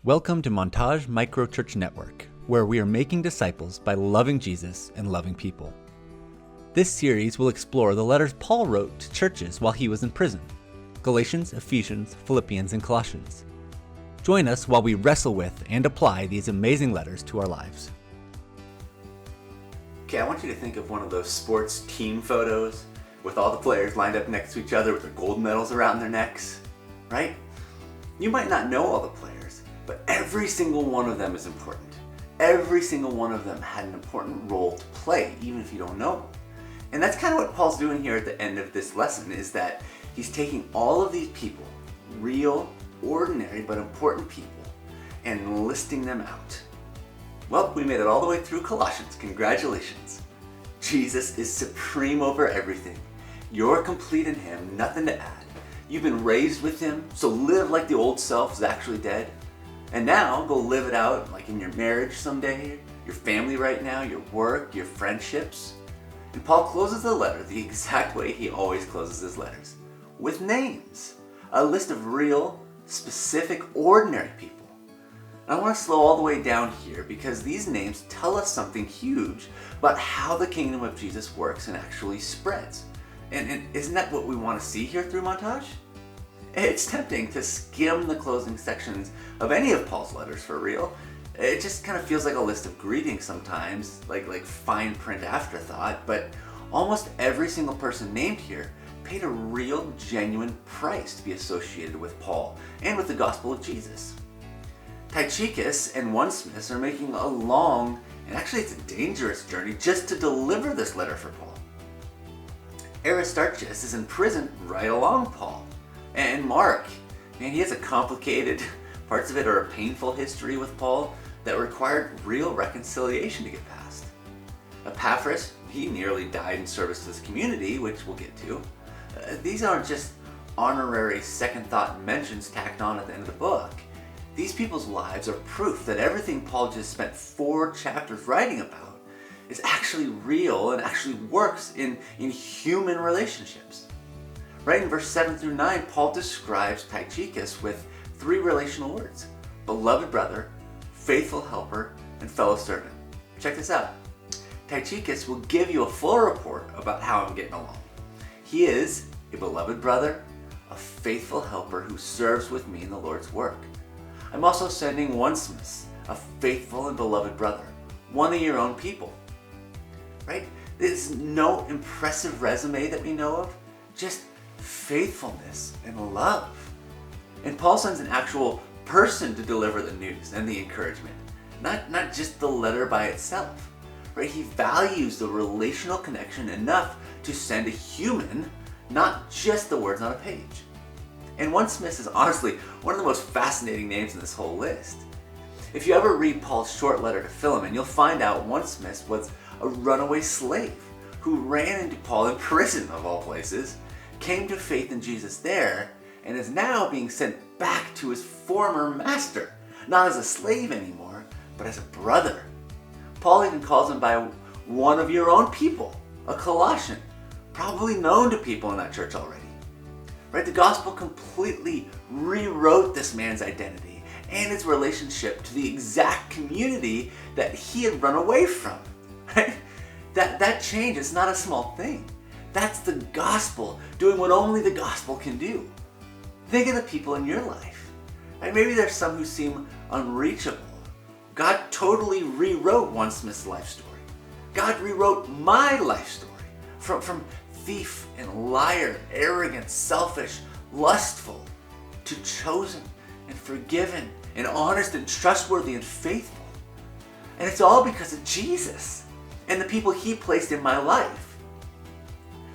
Welcome to Montage Microchurch Network, where we are making disciples by loving Jesus and loving people. This series will explore the letters Paul wrote to churches while he was in prison: Galatians, Ephesians, Philippians, and Colossians. Join us while we wrestle with and apply these amazing letters to our lives. Okay, I want you to think of one of those sports team photos with all the players lined up next to each other with their gold medals around their necks, right? You might not know all the players, but every single one of them is important. Every single one of them had an important role to play, even if you don't know them. And that's kind of what Paul's doing here at the end of this lesson, is that he's taking all of these people, real, ordinary, but important people, and listing them out. Well, we made it all the way through Colossians. Congratulations. Jesus is supreme over everything. You're complete in him, nothing to add. You've been raised with him, so live like the old self is actually dead. And now, go live it out like in your marriage someday, your family right now, your work, your friendships. And Paul closes the letter the exact way he always closes his letters, with names. A list of real, specific, ordinary people. And I want to slow all the way down here because these names tell us something huge about how the kingdom of Jesus works and actually spreads. And isn't that what we want to see here through Montage? It's tempting to skim the closing sections of any of Paul's letters for real. It just kind of feels like a list of greetings sometimes, like fine print afterthought, but almost every single person named here paid a real, genuine price to be associated with Paul and with the gospel of Jesus. Tychicus and Onesimus are making a long, and actually it's a dangerous journey just to deliver this letter for Paul. Aristarchus is in prison right along Paul. And Mark, man, he has a complicated, parts of it are a painful history with Paul that required real reconciliation to get past. Epaphras, he nearly died in service to his community, which we'll get to. These aren't just honorary second thought mentions tacked on at the end of the book. These people's lives are proof that everything Paul just spent 4 chapters writing about is actually real and actually works in human relationships. Right in verse 7 through 9, Paul describes Tychicus with 3 relational words: beloved brother, faithful helper, and fellow servant. Check this out. Tychicus will give you a full report about how I'm getting along. He is a beloved brother, a faithful helper who serves with me in the Lord's work. I'm also sending Onesimus, a faithful and beloved brother, one of your own people. Right? There's no impressive resume that we know of, just faithfulness and love. And Paul sends an actual person to deliver the news and the encouragement, not just the letter by itself. Right? He values the relational connection enough to send a human, not just the words on a page. And Onesimus is honestly one of the most fascinating names in this whole list. If you ever read Paul's short letter to Philemon, you'll find out Onesimus was a runaway slave who ran into Paul in prison, of all places, came to faith in Jesus there, and is now being sent back to his former master, not as a slave anymore, but as a brother. Paul even calls him by one of your own people, a Colossian, probably known to people in that church already. Right? The gospel completely rewrote this man's identity and his relationship to the exact community that he had run away from. Right? That change is not a small thing. That's the gospel doing what only the gospel can do. Think of the people in your life. Right? Maybe there's some who seem unreachable. God totally rewrote Onesimus' life story. God rewrote my life story from thief and liar, arrogant, selfish, lustful, to chosen and forgiven and honest and trustworthy and faithful. And it's all because of Jesus and the people he placed in my life.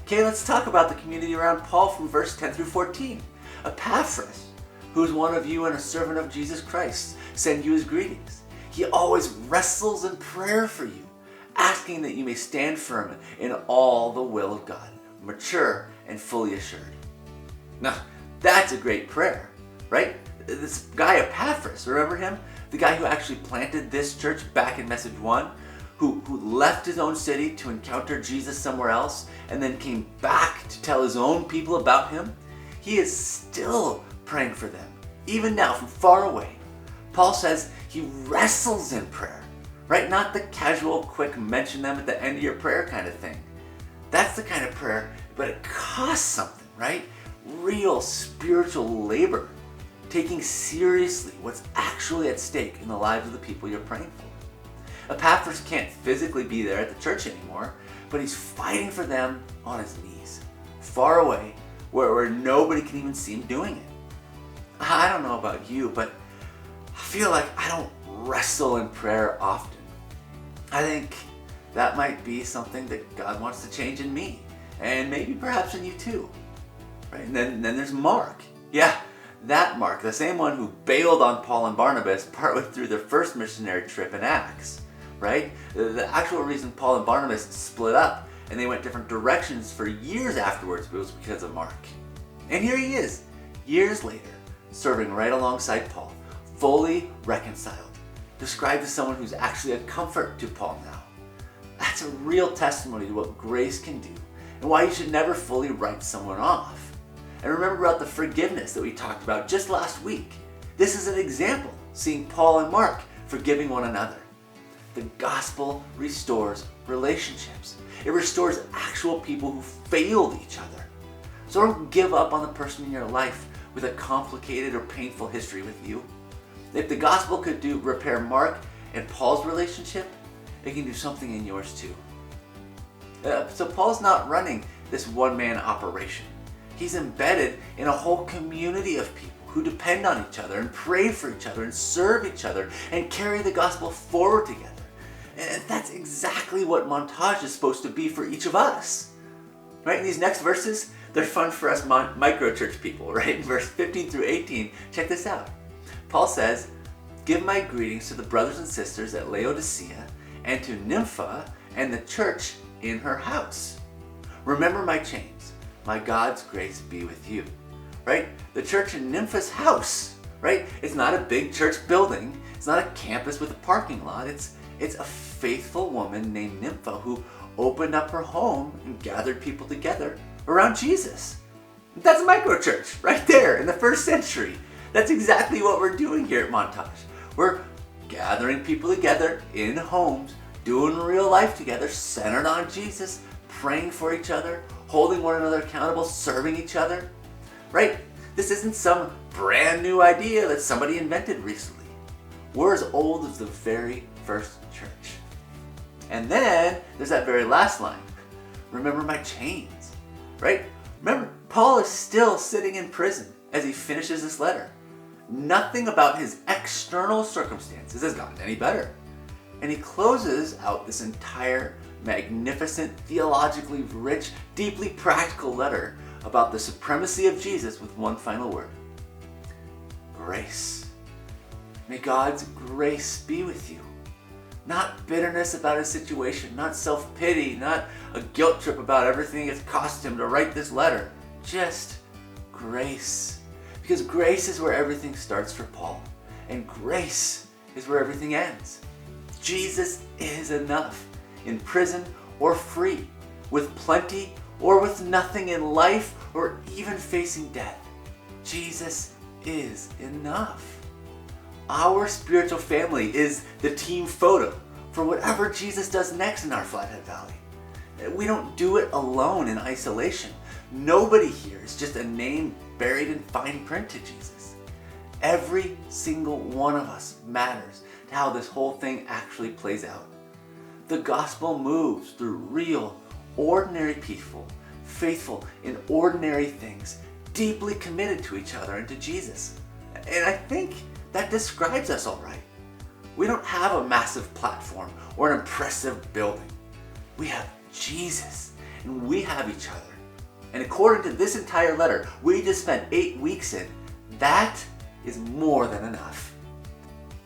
Okay, let's talk about the community around Paul from verse 10 through 14. Epaphras, who is one of you and a servant of Jesus Christ, send you his greetings. He always wrestles in prayer for you, asking that you may stand firm in all the will of God, mature and fully assured. Now, that's a great prayer, right? This guy Epaphras, remember him? The guy who actually planted this church back in Message 1, who left his own city to encounter Jesus somewhere else and then came back to tell his own people about him. He is still praying for them, even now from far away. Paul says he wrestles in prayer, right? Not the casual, quick mention them at the end of your prayer kind of thing. That's the kind of prayer, but it costs something, right? Real spiritual labor, taking seriously what's actually at stake in the lives of the people you're praying for. Epaphras can't physically be there at the church anymore, but he's fighting for them on his knees, far away, where nobody can even see him doing it. I don't know about you, but I feel like I don't wrestle in prayer often. I think that might be something that God wants to change in me, and maybe perhaps in you too. Right? And then there's Mark. Yeah, that Mark, the same one who bailed on Paul and Barnabas partway through their first missionary trip in Acts. Right? The actual reason Paul and Barnabas split up and they went different directions for years afterwards was because of Mark. And here he is, years later, serving right alongside Paul, fully reconciled, described as someone who's actually a comfort to Paul now. That's a real testimony to what grace can do and why you should never fully write someone off. And remember about the forgiveness that we talked about just last week. This is an example, seeing Paul and Mark forgiving one another. The gospel restores relationships. It restores actual people who failed each other. So don't give up on the person in your life with a complicated or painful history with you. If the gospel could repair Mark and Paul's relationship, it can do something in yours too. So Paul's not running this one-man operation. He's embedded in a whole community of people who depend on each other and pray for each other and serve each other and carry the gospel forward together. And that's exactly what Montage is supposed to be for each of us. Right? In these next verses, they're fun for us microchurch people, right? In verse 15 through 18, check this out. Paul says, "Give my greetings to the brothers and sisters at Laodicea and to Nympha and the church in her house. Remember my chains. My God's grace be with you." Right? The church in Nympha's house, right? It's not a big church building. It's not a campus with a parking lot. It's a faithful woman named Nympha who opened up her home and gathered people together around Jesus. That's a microchurch right there in the first century. That's exactly what we're doing here at Montage. We're gathering people together in homes, doing real life together, centered on Jesus, praying for each other, holding one another accountable, serving each other. Right? This isn't some brand new idea that somebody invented recently. We're as old as the very first church. And then there's that very last line. Remember my chains. Right? Remember, Paul is still sitting in prison as he finishes this letter. Nothing about his external circumstances has gotten any better. And he closes out this entire magnificent, theologically rich, deeply practical letter about the supremacy of Jesus with one final word. Grace. May God's grace be with you. Not bitterness about his situation, not self-pity, not a guilt trip about everything it's cost him to write this letter. Just grace. Because grace is where everything starts for Paul. And grace is where everything ends. Jesus is enough, in prison or free, with plenty or with nothing in life or even facing death. Jesus is enough. Our spiritual family is the team photo for whatever Jesus does next in our Flathead Valley. We don't do it alone in isolation. Nobody here is just a name buried in fine print to Jesus. Every single one of us matters to how this whole thing actually plays out. The gospel moves through real, ordinary people, faithful in ordinary things, deeply committed to each other and to Jesus. And I think that describes us all right. We don't have a massive platform or an impressive building. We have Jesus, and we have each other. And according to this entire letter we just spent 8 weeks in, that is more than enough.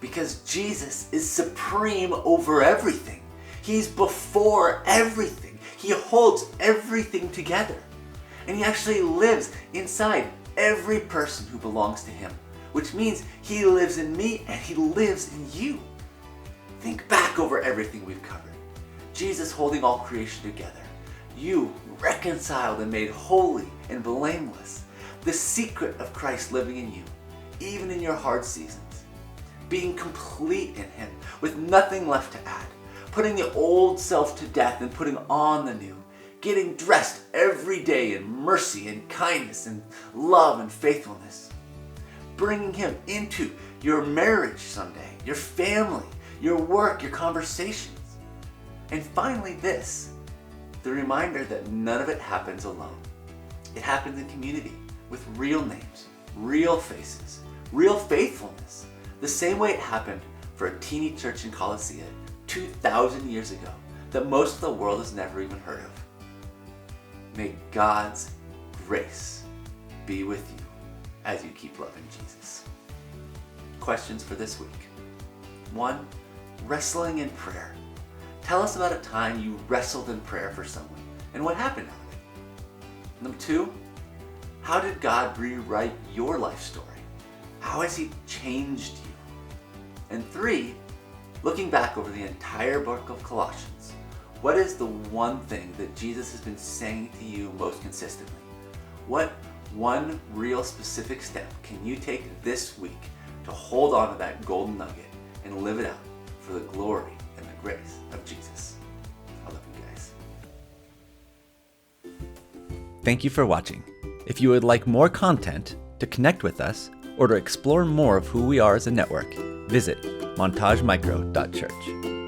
Because Jesus is supreme over everything. He's before everything. He holds everything together. And he actually lives inside every person who belongs to him, which means he lives in me and he lives in you. Think back over everything we've covered. Jesus holding all creation together. You reconciled and made holy and blameless. The secret of Christ living in you, even in your hard seasons. being complete in Him, with nothing left to add, putting the old self to death and putting on the new, getting dressed every day in mercy and kindness and love and faithfulness, bringing Him into your marriage someday, your family, your work, your conversations. And finally this, the reminder that none of it happens alone. It happens in community, with real names, real faces, real faithfulness, the same way it happened for a teeny church in Colossae 2,000 years ago that most of the world has never even heard of. May God's grace be with you as you keep loving Jesus. Questions for this week. 1. Wrestling in prayer. Tell us about a time you wrestled in prayer for someone and what happened out of it. Number 2. How did God rewrite your life story? How has He changed you? And 3. Looking back over the entire book of Colossians, what is the one thing that Jesus has been saying to you most consistently? What one real specific step can you take this week to hold on to that golden nugget and live it out for the glory and the grace of Jesus? I love you guys. Thank you for watching. If you would like more content, to connect with us, or to explore more of who we are as a network, visit montagemicro.church.